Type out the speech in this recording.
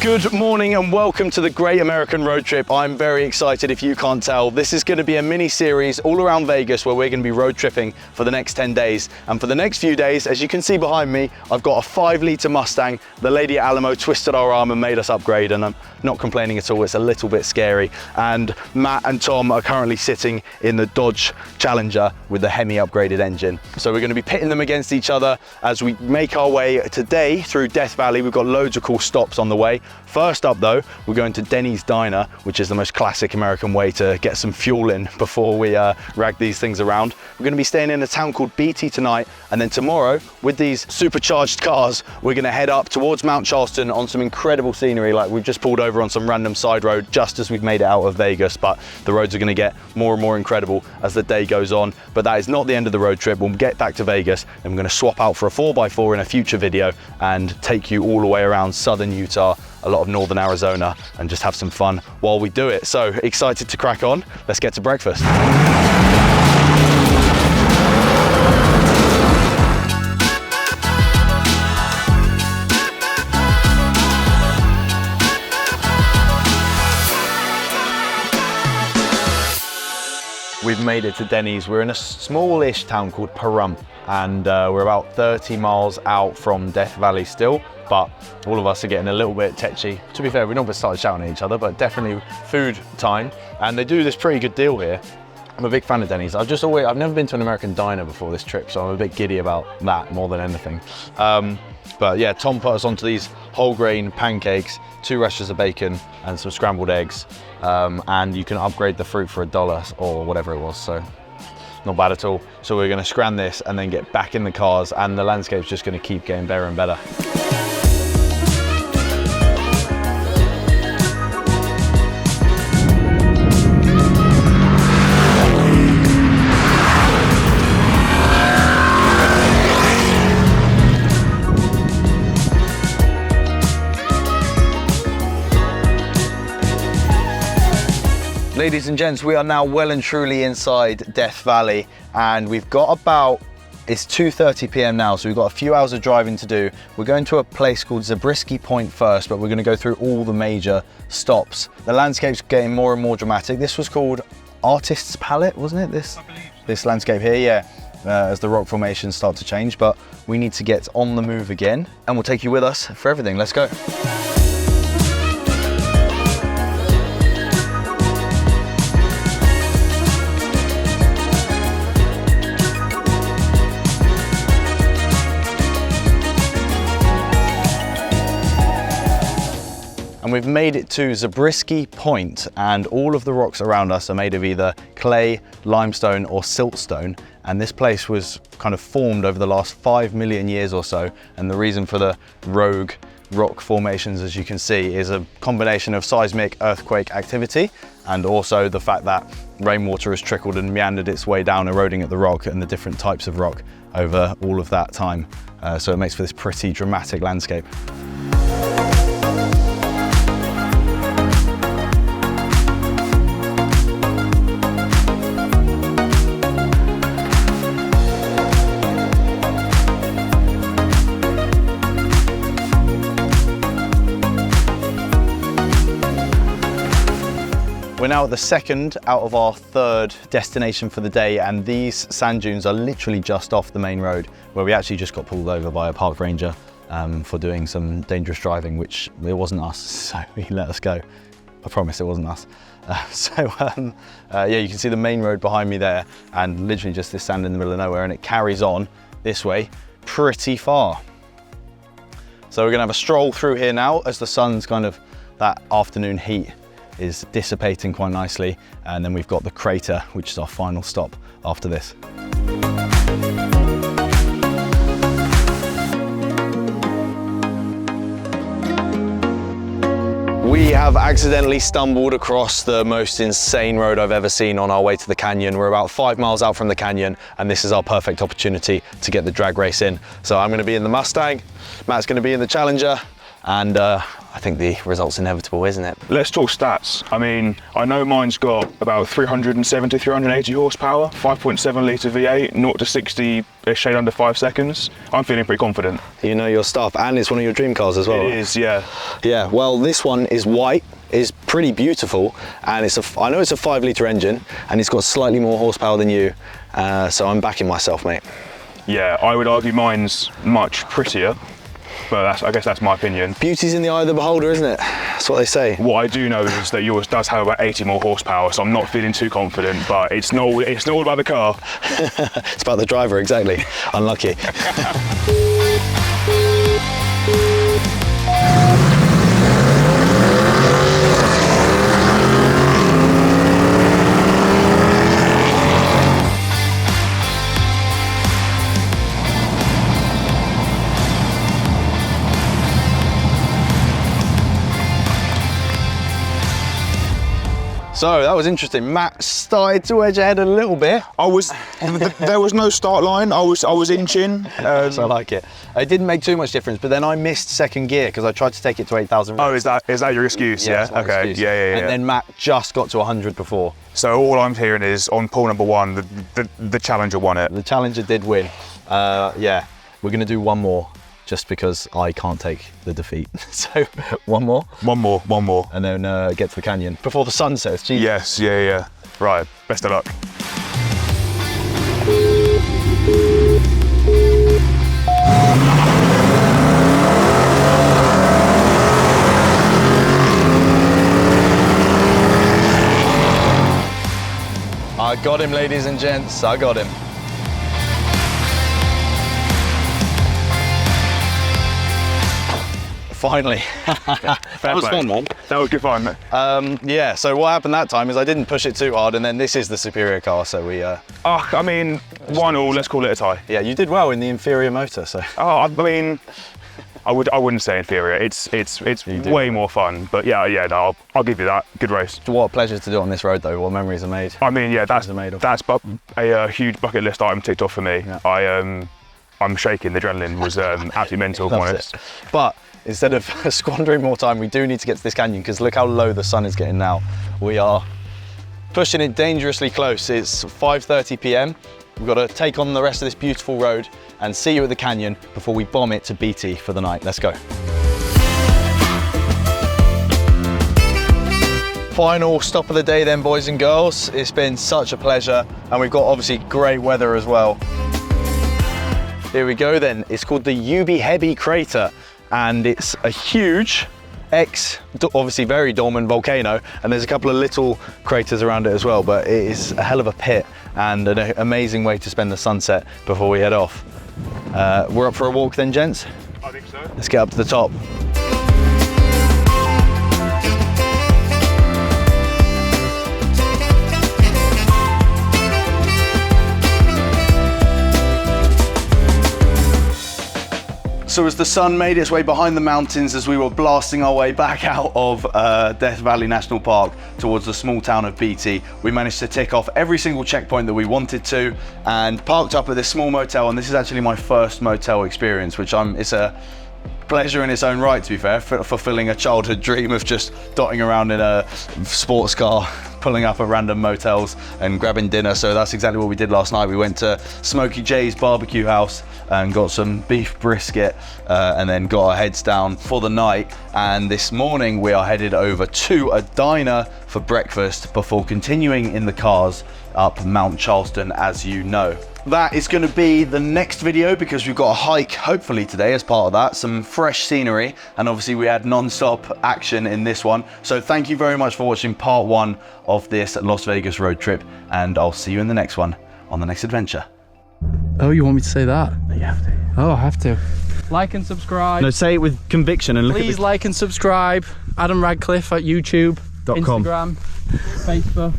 Good morning and welcome to the Great American Road Trip. I'm very excited if you can't tell. This is going to be a mini series all around Vegas where we're going to be road tripping for the next 10 days. And for the next few days, as you can see behind me, I've got a 5-litre Mustang. The lady at Alamo twisted our arm and made us upgrade, and I'm not complaining at all. It's a little bit scary. And Matt and Tom are currently sitting in the Dodge Challenger with the Hemi upgraded engine. So we're going to be pitting them against each other as we make our way today through Death Valley. We've got loads of cool stops on the way. First up though, we're going to Dennys Diner, which is the most classic American way to get some fuel in before we rag these things around. We're going to be staying in a town called Beatty tonight, and then tomorrow with these supercharged cars, we're going to head up towards Mount Charleston on some incredible scenery. Like we've just pulled over on some random side road just as we've made it out of Vegas, but the roads are going to get more and more incredible as the day goes on. But that is not the end of the road trip. We'll get back to Vegas and we're going to swap out for a 4x4 in a future video and take you all the way around southern Utah, a lot of northern Arizona, and just have some fun while we do it. So excited to crack on. Let's get to breakfast. We've made it to Dennys. We're in a smallish town called Pahrump, and we're about 30 miles out from Death Valley still, but all of us are getting a little bit tetchy. To be fair, we not started shouting at each other, but definitely food time, and they do this pretty good deal here. I'm a big fan of Dennys. I've never been to an American diner before this trip, so I'm a bit giddy about that more than anything. But yeah, Tom put us onto these whole grain pancakes, 2 rashers of bacon and some scrambled eggs. And you can upgrade the fruit for $1 or whatever it was, so not bad at all. So we're gonna scran this and then get back in the cars, and the landscape's just gonna keep getting better and better. Ladies and gents, we are now well and truly inside Death Valley, and we've got it's 2:30 p.m. now, so we've got a few hours of driving to do. We're going to a place called Zabriskie Point first, but we're going to go through all the major stops. The landscape's getting more and more dramatic. This was called Artist's Palette, wasn't it? This landscape here, yeah, as the rock formations start to change, but we need to get on the move again, and we'll take you with us for everything. Let's go. And we've made it to Zabriskie Point, and all of the rocks around us are made of either clay, limestone or siltstone. And this place was kind of formed over the last 5 million years or so. And the reason for the rogue rock formations, as you can see, is a combination of seismic earthquake activity and also the fact that rainwater has trickled and meandered its way down, eroding at the rock and the different types of rock over all of that time. So it makes for this pretty dramatic landscape. We're now at the second out of our 3rd destination for the day, and these sand dunes are literally just off the main road, where we actually just got pulled over by a park ranger for doing some dangerous driving, which it wasn't us, so he let us go. I promise it wasn't us. Yeah, you can see the main road behind me there, and literally just this sand in the middle of nowhere, and it carries on this way pretty far. So we're gonna have a stroll through here now as the sun's kind of, that afternoon heat is dissipating quite nicely, and then we've got the crater, which is our final stop after this. We have accidentally stumbled across the most insane road I've ever seen on our way to the canyon. We're about 5 miles out from the canyon, and this is our perfect opportunity to get the drag race in. So I'm going to be in the Mustang, Matt's going to be in the Challenger, and I think the result's inevitable, isn't it? Let's talk stats. I mean, I know mine's got about 370, 380 horsepower, 5.7 litre V8, 0 to 60 a shade under 5 seconds. I'm feeling pretty confident. You know your stuff, and it's one of your dream cars as well. It is, yeah. Yeah, well, this one is white, is pretty beautiful, and I know it's a 5 litre engine, and it's got slightly more horsepower than you, so I'm backing myself, mate. Yeah, I would argue mine's much prettier, but I guess that's my opinion. Beauty's in the eye of the beholder, isn't it? That's what they say. What I do know is that yours does have about 80 more horsepower, so I'm not feeling too confident, but it's not all about the car. It's about the driver, exactly. Unlucky. So that was interesting. Matt started to edge ahead a little bit. There was no start line. I was inching. So I like it. It didn't make too much difference, but then I missed second gear because I tried to take it to 8,000. Oh, is that your excuse? Yeah. Okay. Excuse. Yeah. And then Matt just got to 100 before. So all I'm hearing is on pool number 1, the Challenger won it. The Challenger did win. Yeah, we're gonna do one more, just because I can't take the defeat. So one more. And then get to the canyon before the sun sets. Jesus. Yes, yeah. Right, best of luck. I got him, ladies and gents, I got him. Finally. That was fun, man. That was good fun. Yeah, so what happened that time is I didn't push it too hard, and then this is the superior car, so we... I mean, 1-1, let's call it a tie. Yeah, you did well in the inferior motor, so... Oh, I mean, I wouldn't say inferior. It's way more fun, but yeah, no, I'll give you that. Good race. What a pleasure to do on this road, though. What memories are made. I mean, yeah, that's a huge bucket list item ticked off for me. Yeah. I'm shaking. The adrenaline was absolutely mental, if I'm honest. But instead of squandering more time, we do need to get to this canyon, because look how low the sun is getting now. We are pushing it dangerously close. It's 5:30 p.m. We've got to take on the rest of this beautiful road and see you at the canyon before we bomb it to BT for the night. Let's go. Final stop of the day then, boys and girls. It's been such a pleasure, and we've got obviously great weather as well. Here we go then. It's called the Ubehebe Crater, and it's a huge obviously very dormant volcano, and there's a couple of little craters around it as well, but it is a hell of a pit and an amazing way to spend the sunset before we head off. We're up for a walk then, gents? I think so. Let's get up to the top. So as the sun made its way behind the mountains as we were blasting our way back out of Death Valley National Park towards the small town of BT, we managed to tick off every single checkpoint that we wanted to and parked up at this small motel. And this is actually my first motel experience, which it's a pleasure in its own right, to be fair, fulfilling a childhood dream of just dotting around in a sports car, pulling up at random motels and grabbing dinner. So that's exactly what we did last night. We went to Smokey J's barbecue house and got some beef brisket and then got our heads down for the night. And this morning we are headed over to a diner for breakfast before continuing in the cars up Mount Charleston, as you know. That is going to be the next video, because we've got a hike hopefully today as part of that, some fresh scenery, and obviously we had non-stop action in this one. So thank you very much for watching part 1 of this Las Vegas road trip, and I'll see you in the next one on the next adventure. Oh, you want me to say that? You have to. Oh, I have to. Like and subscribe. No, say it with conviction and look. Please like and subscribe. Adam Radcliffe at YouTube, Instagram, Facebook.